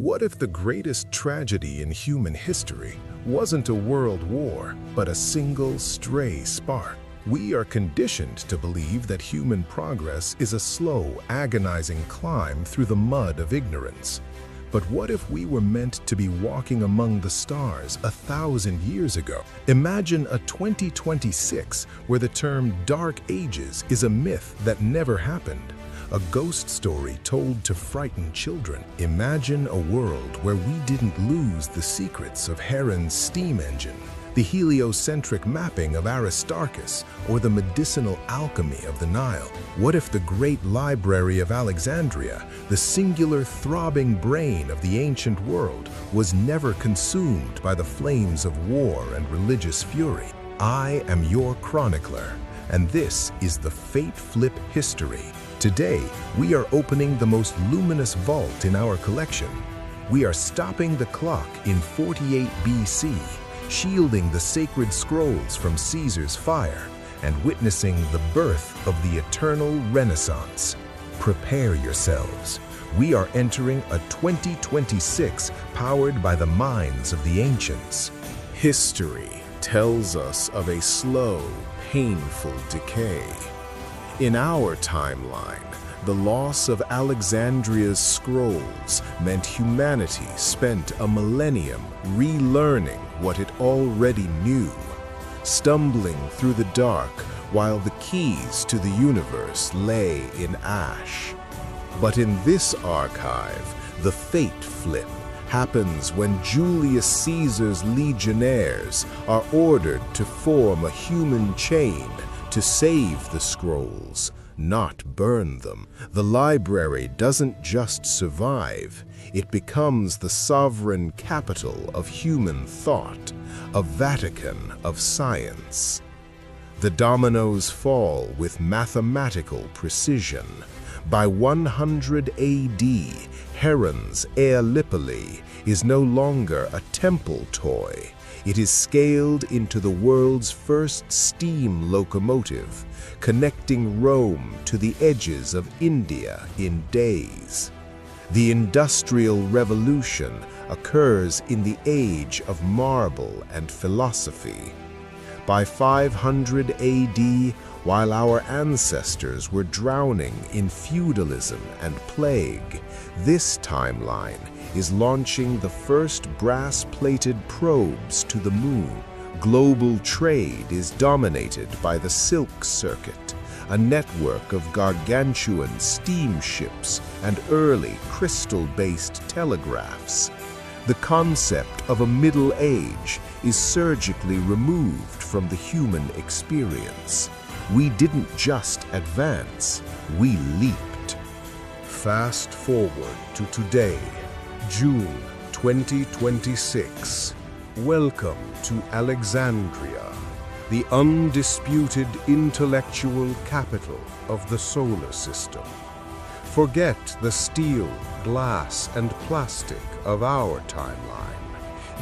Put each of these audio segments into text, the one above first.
What if the greatest tragedy in human history wasn't a world war, but a single stray spark? We are conditioned to believe that human progress is a slow, agonizing climb through the mud of ignorance. But what if we were meant to be walking among the stars 1,000 years ago? Imagine a 2026 where the term Dark Ages is a myth that never happened, a ghost story told to frighten children. Imagine a world where we didn't lose the secrets of Heron's steam engine, the heliocentric mapping of Aristarchus, or the medicinal alchemy of the Nile. What if the great Library of Alexandria, the singular throbbing brain of the ancient world, was never consumed by the flames of war and religious fury? I am your chronicler, and this is the Fate Flip History. Today, we are opening the most luminous vault in our collection. We are stopping the clock in 48 BC, shielding the sacred scrolls from Caesar's fire, and witnessing the birth of the eternal Renaissance. Prepare yourselves. We are entering a 2026 powered by the minds of the ancients. History tells us of a slow, painful decay. In our timeline, the loss of Alexandria's scrolls meant humanity spent a millennium relearning what it already knew, stumbling through the dark while the keys to the universe lay in ash. But in this archive, the fate flip happens when Julius Caesar's legionnaires are ordered to form a human chain to save the scrolls, not burn them. The library doesn't just survive, it becomes the sovereign capital of human thought, a Vatican of science. The dominoes fall with mathematical precision. By 100 AD, Heron's Gallipoli is no longer a temple toy. It is scaled into the world's first steam locomotive, connecting Rome to the edges of India in days. The Industrial Revolution occurs in the age of marble and philosophy. By 500 AD, while our ancestors were drowning in feudalism and plague, this timeline is launching the first brass-plated probes to the moon. Global trade is dominated by the Silk Circuit, a network of gargantuan steamships and early crystal-based telegraphs. The concept of a Middle Age is surgically removed from the human experience. We didn't just advance, we leaped. Fast forward to today, June 2026. Welcome to Alexandria, the undisputed intellectual capital of the solar system. Forget the steel, glass, and plastic of our timeline.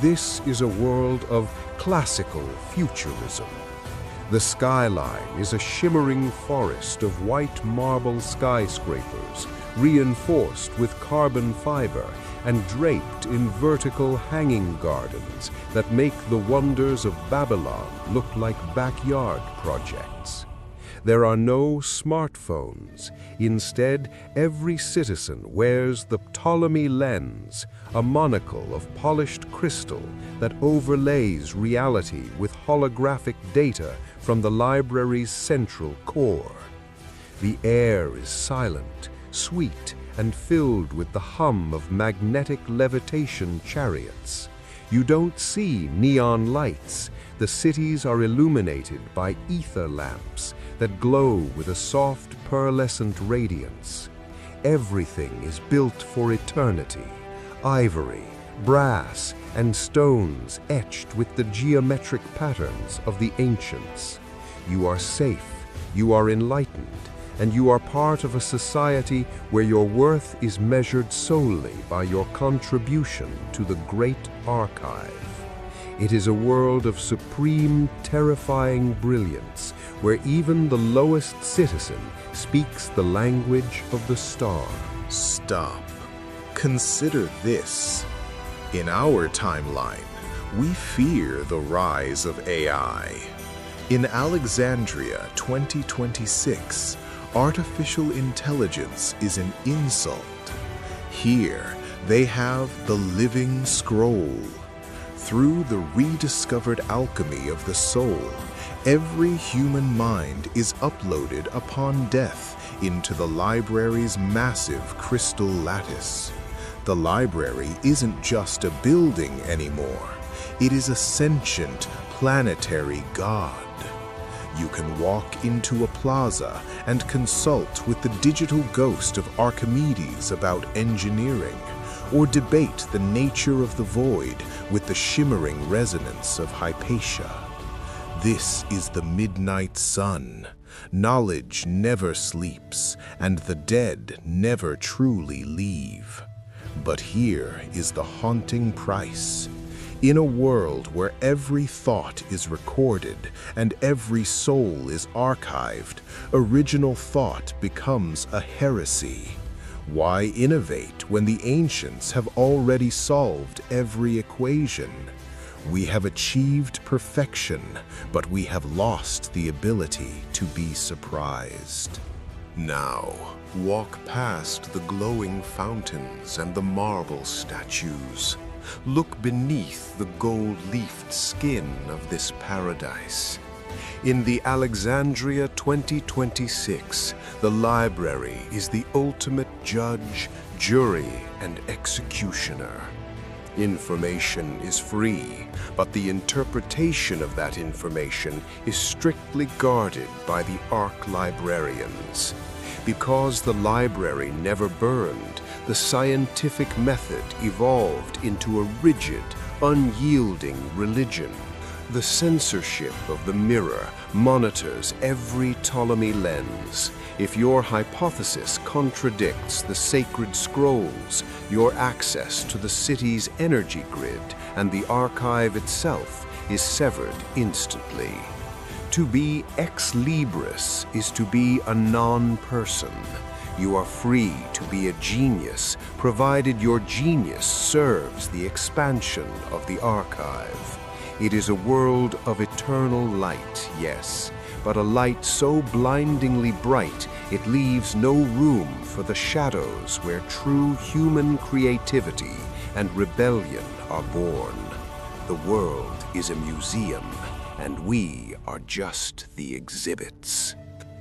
This is a world of classical futurism. The skyline is a shimmering forest of white marble skyscrapers, reinforced with carbon fiber and draped in vertical hanging gardens that make the wonders of Babylon look like backyard projects. There are no smartphones. Instead, every citizen wears the Ptolemy lens, a monocle of polished crystal that overlays reality with holographic data from the library's central core. The air is silent, sweet, and filled with the hum of magnetic levitation chariots. You don't see neon lights. The cities are illuminated by ether lamps that glow with a soft pearlescent radiance. Everything is built for eternity. Ivory, brass, and stones etched with the geometric patterns of the ancients. You are safe, you are enlightened, and you are part of a society where your worth is measured solely by your contribution to the great archive. It is a world of supreme, terrifying brilliance, where even the lowest citizen speaks the language of the stars. Stop. Consider this. In our timeline, we fear the rise of AI. In Alexandria 2026, artificial intelligence is an insult. Here, they have the living scroll. Through the rediscovered alchemy of the soul, every human mind is uploaded upon death into the library's massive crystal lattice. The library isn't just a building anymore. It is a sentient, planetary god. You can walk into a plaza and consult with the digital ghost of Archimedes about engineering, or debate the nature of the void with the shimmering resonance of Hypatia. This is the midnight sun. Knowledge never sleeps, and the dead never truly leave. But here is the haunting price. In a world where every thought is recorded and every soul is archived, original thought becomes a heresy. Why innovate when the ancients have already solved every equation? We have achieved perfection, but we have lost the ability to be surprised. Now, walk past the glowing fountains and the marble statues. Look beneath the gold-leafed skin of this paradise. In the Alexandria 2026, the library is the ultimate judge, jury, and executioner. Information is free, but the interpretation of that information is strictly guarded by the arch-librarians. Because the library never burned, the scientific method evolved into a rigid, unyielding religion. The censorship of the mirror monitors every Ptolemy lens. If your hypothesis contradicts the sacred scrolls, your access to the city's energy grid and the archive itself is severed instantly. To be ex libris is to be a non-person. You are free to be a genius, provided your genius serves the expansion of the archive. It is a world of eternal light, yes, but a light so blindingly bright it leaves no room for the shadows where true human creativity and rebellion are born. The world is a museum, and we are just the exhibits.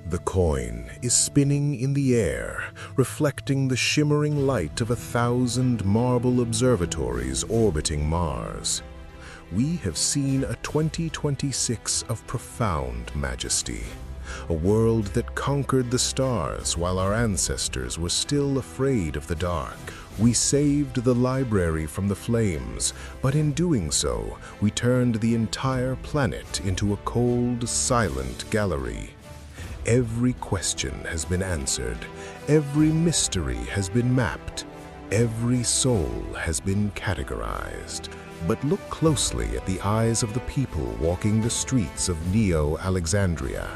The coin is spinning in the air, reflecting the shimmering light of 1,000 marble observatories orbiting Mars. We have seen a 2026 of profound majesty, a world that conquered the stars while our ancestors were still afraid of the dark. We saved the library from the flames, but in doing so, we turned the entire planet into a cold, silent gallery. Every question has been answered, every mystery has been mapped, every soul has been categorized. But look closely at the eyes of the people walking the streets of Neo-Alexandria.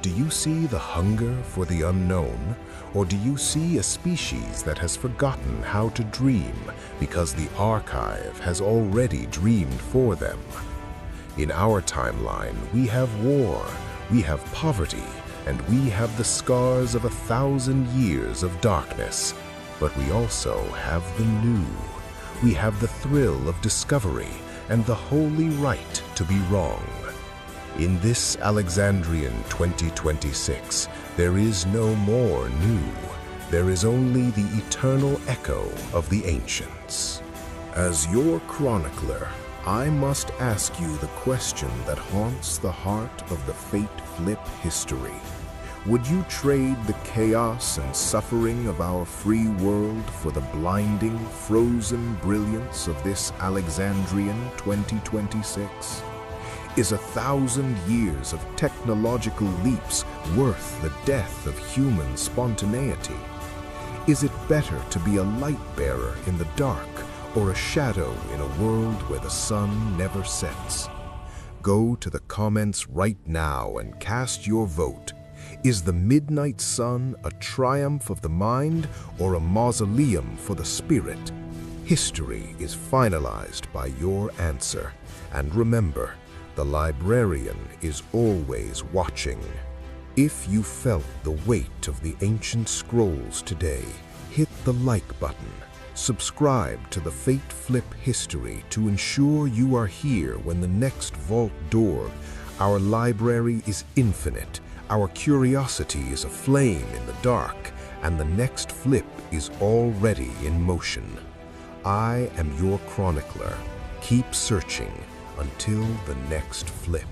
Do you see the hunger for the unknown, or do you see a species that has forgotten how to dream because the archive has already dreamed for them? In our timeline, we have war, we have poverty, and we have the scars of 1,000 years of darkness. But we also have the new. We have the thrill of discovery and the holy right to be wrong. In this Alexandrian 2026, there is no more new. There is only the eternal echo of the ancients. As your chronicler, I must ask you the question that haunts the heart of the fate-flip history. Would you trade the chaos and suffering of our free world for the blinding, frozen brilliance of this Alexandrian 2026? Is 1,000 years of technological leaps worth the death of human spontaneity? Is it better to be a light-bearer in the dark or a shadow in a world where the sun never sets? Go to the comments right now and cast your vote. Is the midnight sun a triumph of the mind or a mausoleum for the spirit? History is finalized by your answer. And remember, the librarian is always watching. If you felt the weight of the ancient scrolls today, hit the like button. Subscribe to the Fate Flip History to ensure you are here when the next vault door. Our library is infinite. Our curiosity is aflame in the dark, and the next flip is already in motion. I am your chronicler. Keep searching until the next flip.